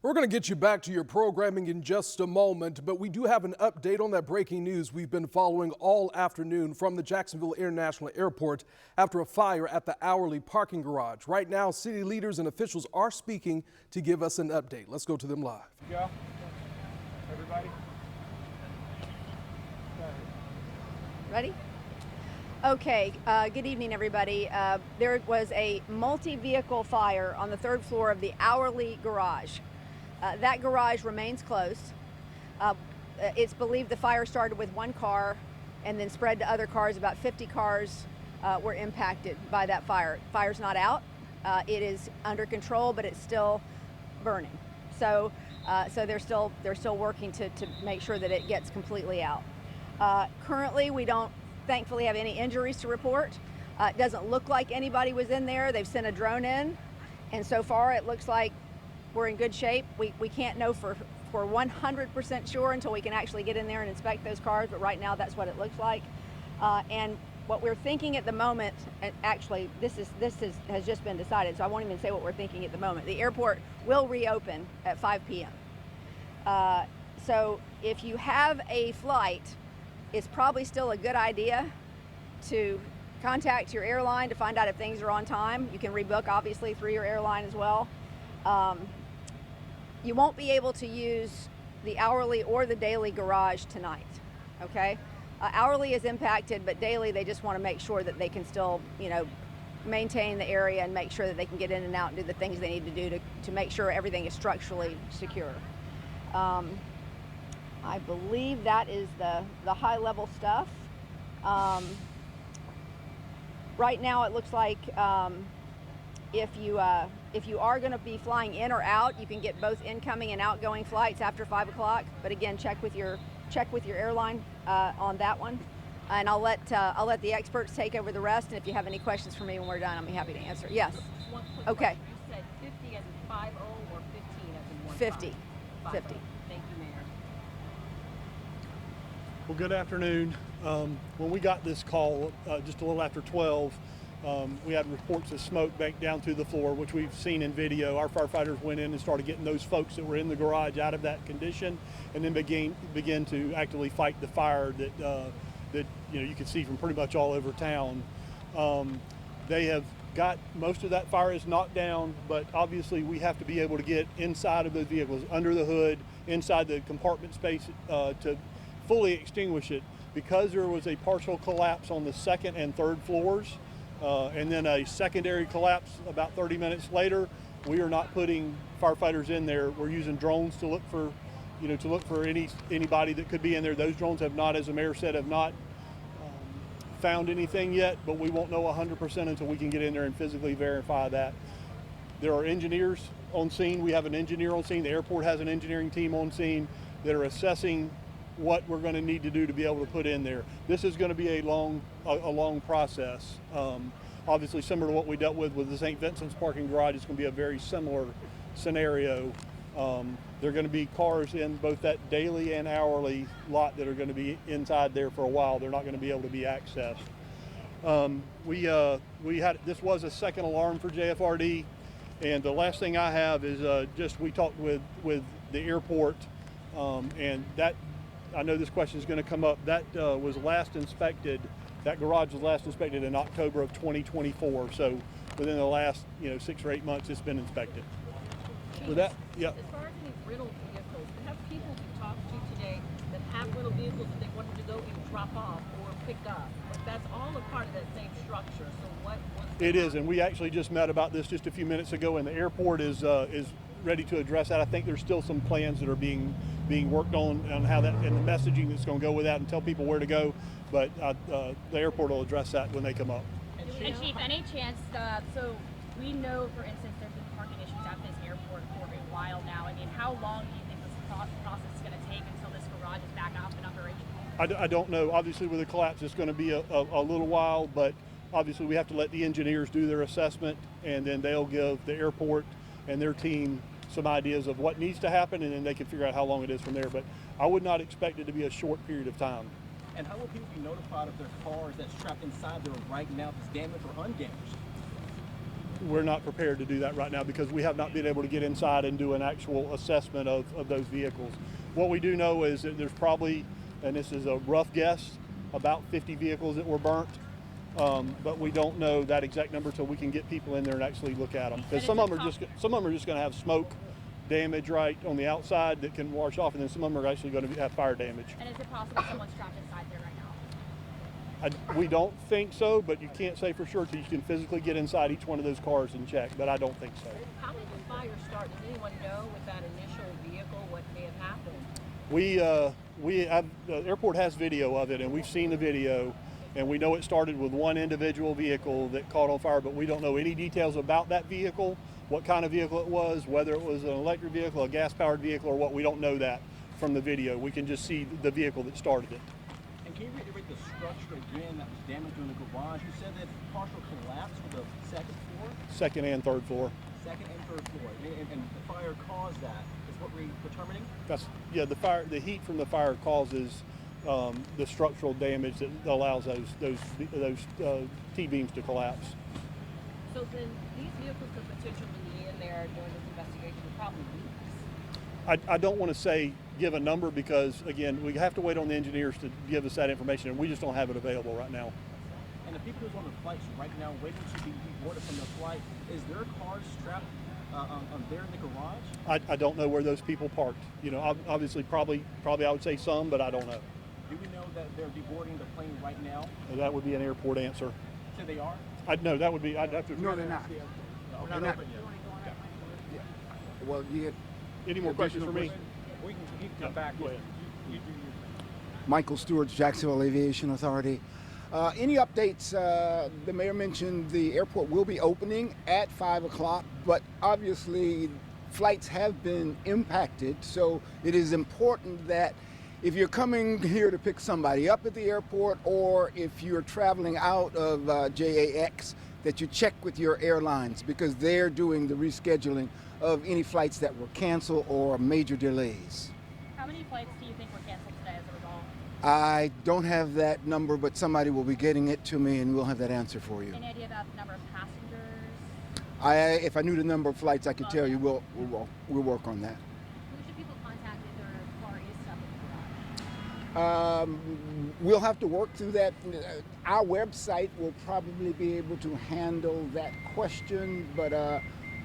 We're going to get you back to your programming in just a moment, but we do have an update on that breaking news we've been following all afternoon from the Jacksonville International Airport after a fire at the hourly parking garage. Right now, city leaders and officials are speaking to give us an update. Let's go to them live. Go. Everybody. Ready? Okay, good evening, everybody. There was a multi-vehicle fire on the third floor of the hourly garage. That garage remains closed. It's believed the fire started with one car and then spread to other cars. About 50 cars were impacted by that fire. Fire's not out. It is under control, but it's still burning. So they're still working to make sure that it gets completely out. Currently, we don't thankfully have any injuries to report. It doesn't look like anybody was in there. They've sent a drone in, and so far it looks like we're in good shape. We can't know for 100% sure until we can actually get in there and inspect those cars, but right now that's what it looks like. And what we're thinking at the moment, and actually this has just been decided, so I won't even say what we're thinking at the moment. The airport will reopen at 5 p.m. So if you have a flight, it's probably still a good idea to contact your airline to find out if things are on time. You can rebook obviously through your airline as well. You won't be able to use the hourly or the daily garage tonight, okay? Hourly is impacted, but daily they just want to make sure that they can still, maintain the area and make sure that they can get in and out and do the things they need to do to make sure everything is structurally secure. I believe that is the high level stuff. Right now it looks like if you are going to be flying in or out, you can get both incoming and outgoing flights after 5 o'clock. But again, check with your airline on that one, and I'll let the experts take over the rest. And if you have any questions for me when we're done, I'll be happy to answer. Yes. One quick Okay. question. You said 50 as in 50 or 15 as in 50. 50. Thank you, Mayor. Well, good afternoon. When we got this call just a little after 12, we had reports of smoke back down to the floor, which we've seen in video. Our firefighters went in and started getting those folks that were in the garage out of that condition, and then began to actively fight the fire that you can see from pretty much all over town. They have got most of that fire is knocked down, but obviously we have to be able to get inside of those vehicles, under the hood, inside the compartment space to fully extinguish it. Because there was a partial collapse on the second and third floors, and then a secondary collapse about 30 minutes later, we are not putting firefighters in there. We're using drones to look for, anybody that could be in there. Those drones have not, as the mayor said, have not found anything yet, but we won't know 100% until we can get in there and physically verify that. There are engineers on scene. We have an engineer on scene. The airport has an engineering team on scene that are assessing what we're going to need to do to be able to put in there. This is going to be a long process. Obviously, similar to what we dealt with the St. Vincent's parking garage, it's going to be a very similar scenario. There are going to be cars in both that daily and hourly lot that are going to be inside there for a while. They're not going to be able to be accessed. This was a second alarm for JFRD, and the last thing I have is we talked with the airport, and that. I know this question is going to come up. That was last inspected. That garage was last inspected in October of 2024. So within the last 6 or 8 months, it's been inspected. With that, yeah. As far as any rental vehicles, we have people who talked to today that have rental vehicles that they wanted to go and drop off or pick up. But that's all a part of that same structure. So what was it is, and we actually just met about this just a few minutes ago, and the airport is ready to address that. I think there's still some plans that are being worked on how that, and the messaging that's going to go with that, and tell people where to go. But the airport will address that when they come up. And Chief, any chance? So we know, for instance, there's been parking issues at this airport for a while now. I mean, how long do you think this process is going to take until this garage is back up and operational? I don't know. Obviously, with the collapse, it's going to be a little while, but obviously we have to let the engineers do their assessment, and then they'll give the airport and their team some ideas of what needs to happen, and then they can figure out how long it is from there. But I would not expect it to be a short period of time. And how will people be notified if their cars that's trapped inside there right now that's damaged or undamaged? We're not prepared to do that right now because we have not been able to get inside and do an actual assessment of those vehicles. What we do know is that there's probably, and this is a rough guess, about 50 vehicles that were burnt. But we don't know that exact number until we can get people in there and actually look at them. Because some of them are just going to have smoke damage right on the outside that can wash off, and then some of them are actually going to have fire damage. And is it possible someone's trapped inside there right now? We don't think so, but you can't say for sure until you can physically get inside each one of those cars and check, but I don't think so. How did the fire start? Does anyone know with that initial vehicle what may have happened? The airport has video of it, and we've seen the video, and we know it started with one individual vehicle that caught on fire, but we don't know any details about that vehicle, what kind of vehicle it was, whether it was an electric vehicle, a gas-powered vehicle, or what. We don't know that from the video. We can just see the vehicle that started it. And can you reiterate the structure again that was damaged in the garage? You said that partial collapse with the second floor? Second and third floor. Second and third floor. And the fire caused that, is what we're determining? The heat from the fire causes the structural damage that allows those T-beams to collapse. So then these vehicles could potentially be in there during this investigation for probably weeks. I don't want to give a number because, again, we have to wait on the engineers to give us that information, and we just don't have it available right now. And the people who's on the flights right now waiting to be boarded from the flight, is their cars strapped there in the garage? I don't know where those people parked. You know, obviously, probably I would say some, but I don't know. Do we know that they're deboarding the plane right now? That would be an airport answer. So they are? No, that would be. I'd have to. No, they're not. They're not open yet. Well, you get Any more questions for me? We can come back. Go ahead. You do your thing. Michael Stewart, Jacksonville Aviation Authority. Any updates? The mayor mentioned the airport will be opening at 5 o'clock, but obviously flights have been impacted, so it is important that if you're coming here to pick somebody up at the airport, or if you're traveling out of JAX, that you check with your airlines because they're doing the rescheduling of any flights that were canceled or major delays. How many flights do you think were canceled today as a result? I don't have that number, but somebody will be getting it to me and we'll have that answer for you. Any idea about the number of passengers? If I knew the number of flights, I could tell you. We'll work on that. Who should people contact if their car is stuck in the garage? We'll have to work through that. Our website will probably be able to handle that question, but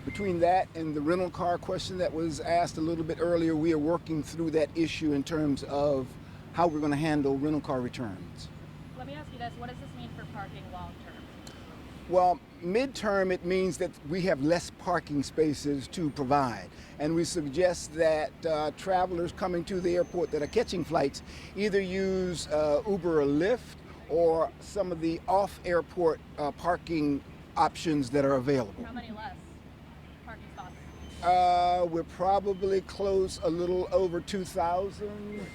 between that and the rental car question that was asked a little bit earlier, we are working through that issue in terms of how we're going to handle rental car returns. Let me ask you this, what does this mean for parking long term? Well, midterm, it means that we have less parking spaces to provide. And we suggest that travelers coming to the airport that are catching flights either use Uber or Lyft or some of the off-airport parking options that are available. How many less parking spots? We're probably close a little over 2,000.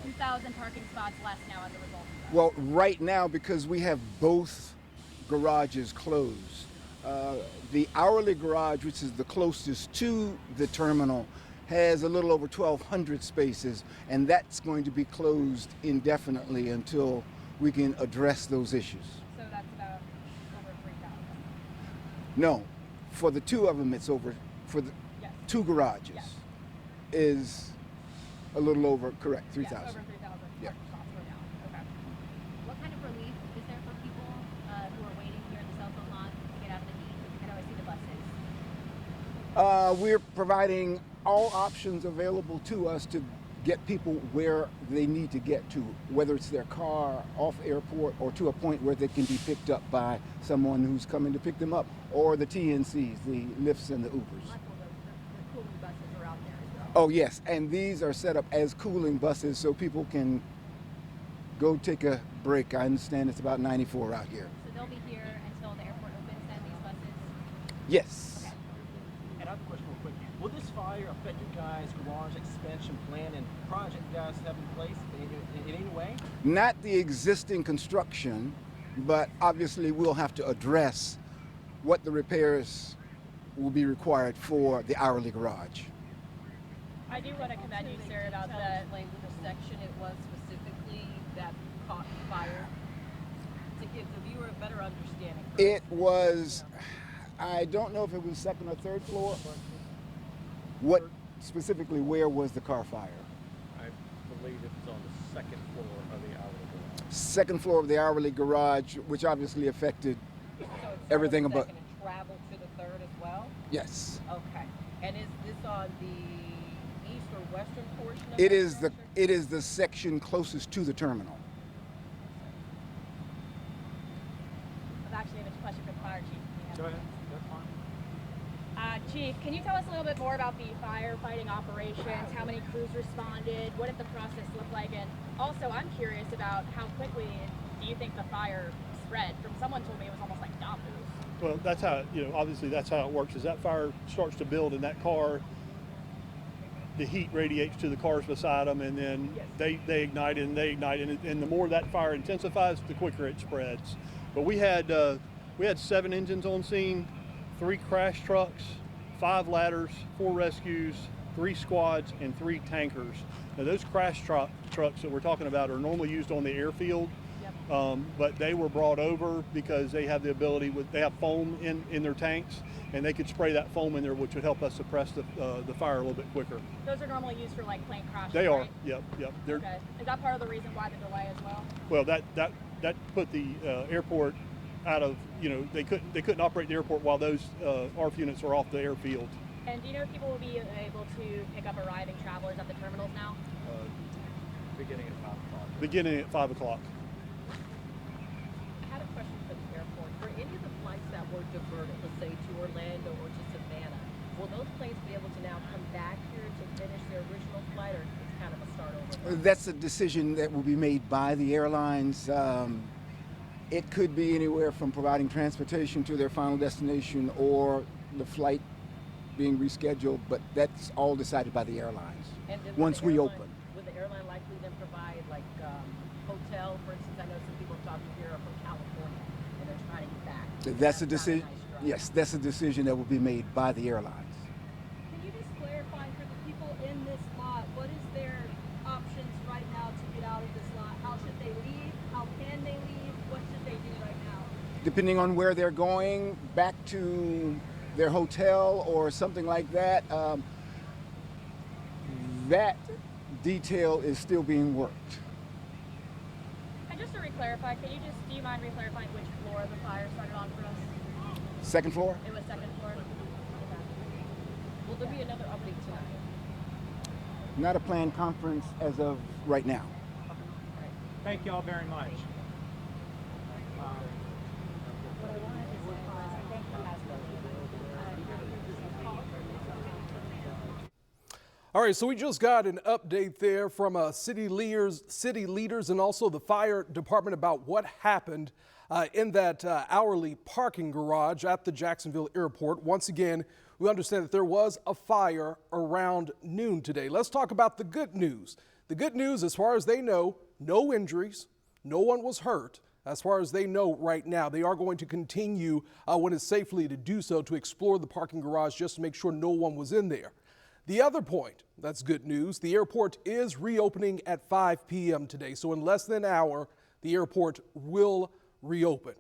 2,000 parking spots less now as a result of that. Well, right now, because we have both garages closed. The hourly garage, which is the closest to the terminal, has a little over 1,200 spaces, and that's going to be closed indefinitely until we can address those issues. So that's about over 3,000. No, for the two of them, it's over. For the Yes. two garages, Yes. is a little over, correct, Yes, 3,000. over 3,000 Yeah. parking spots were down. Okay. What kind of relief is there for people who are waiting here in the cell phone line to get out of the heat? I know I see the buses. We're providing all options available to us to get people where they need to get to, whether it's their car, off airport, or to a point where they can be picked up by someone who's coming to pick them up, or the TNCs, the Lyfts and the Ubers. The cooling buses are out there as well. Oh yes, and these are set up as cooling buses so people can go take a break. I understand it's about 94 out here. So they'll be here until the airport opens then, these buses? Yes. And I have a question real quick. Will this fire affect you guys' garage expansion plan and project you guys have in place in any way? Not the existing construction, but obviously we'll have to address what the repairs will be required for the hourly garage. I do want to commend you, sir, about Tell the us, like, which section it was specifically that caught fire to give the viewer a better understanding. It was I don't know if it was second or third floor. What specifically, where was the car fire? I believe it was on the second floor of the hourly garage. Second floor of the hourly garage, which obviously affected So it's everything about about. and travel to the third as well? Yes. Okay. And is this on the east or western portion of It that is the structure? it is the section closest to the terminal. I've actually have a question for the fire chief. Go ahead. That's fine. Chief, can you tell us a little bit more about the firefighting operations? How many crews responded? What did the process look like? And also, I'm curious about how quickly do you think the fire spread? From someone told me it was almost like dominoes. Well, that's how, obviously that's how it works. As that fire starts to build in that car, the heat radiates to the cars beside them, and then they ignite it and they ignite it. And the more that fire intensifies, the quicker it spreads. But we had 7 engines on scene, 3 crash trucks, 5 ladders, 4 rescues, 3 squads, and 3 tankers. Now those crash trucks that we're talking about are normally used on the airfield. But they were brought over because they have the ability, they have foam in their tanks, and they could spray that foam in there, which would help us suppress the fire a little bit quicker. Those are normally used for like plane crashes. They are, right? yep. They're, Okay. Is that part of the reason why the delay as well? well, that put the airport out of, they couldn't operate the airport while those ARF units are off the airfield. And do you know if people will be able to pick up arriving travelers at the terminals now? Beginning at 5 o'clock. Beginning at 5 o'clock. I had a question for the airport. For any of the flights that were diverted, let's say to Orlando or to Savannah, will those planes be able to now come back here to finish their original flight, or it's kind of a start over? That's a decision that will be made by the airlines. It could be anywhere from providing transportation to their final destination or the flight being rescheduled, but that's all decided by the airlines And then once we open. Would the airline likely then provide like hotel, for instance? I know some people talking here are from California and they're trying to get back. That's a not decision. nice drive. Yes, that's a decision that will be made by the airlines. Can you just clarify for the people in this lot, what is their options right now to get out of this lot? How should they leave? How can they leave? What should they do right now? Depending on where they're going, back to their hotel or something like that, that detail is still being worked. And just to re-clarify, do you mind re-clarifying which floor the fire started on for us? Second floor? It was second floor. Okay. Will there be another update tonight? Not a planned conference as of right now. Thank you all very much. What I wanted to say was, I think the All right, so we just got an update there from city leaders and also the fire department about what happened in that hourly parking garage at the Jacksonville airport. Once again, we understand that there was a fire around noon today. Let's talk about the good news. The good news, as far as they know, no injuries, no one was hurt. As far as they know right now, they are going to continue when it's safely to do so to explore the parking garage just to make sure no one was in there. The other point, that's good news, the airport is reopening at 5 p.m. today. So in less than an hour, the airport will reopen.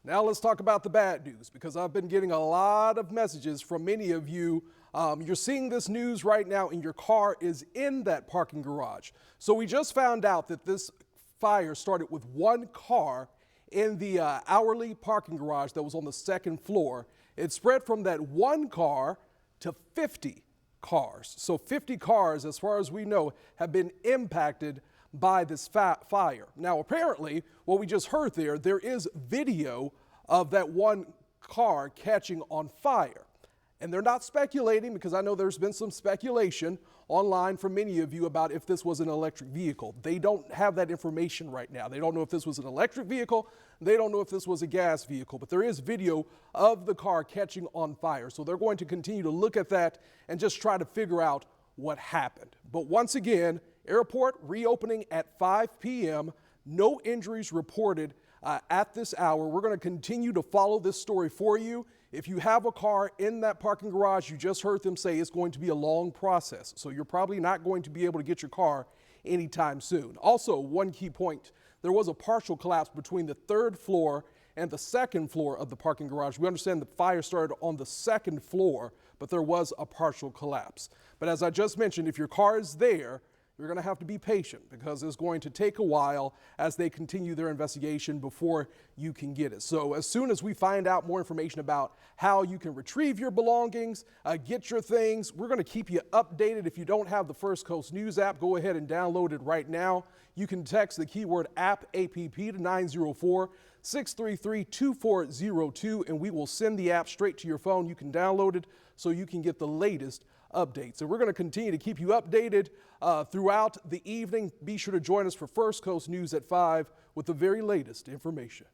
Now let's talk about the bad news, because I've been getting a lot of messages from many of you. You're seeing this news right now and your car is in that parking garage. So we just found out that this fire started with one car in the hourly parking garage that was on the second floor. It spread from that one car to 50 cars. So 50 cars, as far as we know, have been impacted by this fire. Now, apparently, what we just heard there is video of that one car catching on fire. And they're not speculating, because I know there's been some speculation online from many of you about if this was an electric vehicle. They don't have that information right now. They don't know if this was an electric vehicle. They don't know if this was a gas vehicle, but there is video of the car catching on fire. So they're going to continue to look at that and just try to figure out what happened. But once again, airport reopening at 5 p.m. No injuries reported at this hour. We're going to continue to follow this story for you. If you have a car in that parking garage, you just heard them say it's going to be a long process. So you're probably not going to be able to get your car anytime soon. Also, one key point, there was a partial collapse between the third floor and the second floor of the parking garage. We understand the fire started on the second floor, but there was a partial collapse. But as I just mentioned, if your car is there, you're going to have to be patient because it's going to take a while as they continue their investigation before you can get it. So as soon as we find out more information about how you can retrieve your belongings, get your things, we're going to keep you updated. If you don't have the First Coast News app, go ahead and download it right now. You can text the keyword app, APP, to 904-633-2402, and we will send the app straight to your phone. You can download it so you can get the latest updates. And we're going to continue to keep you updated throughout the evening. Be sure to join us for First Coast News at 5 with the very latest information.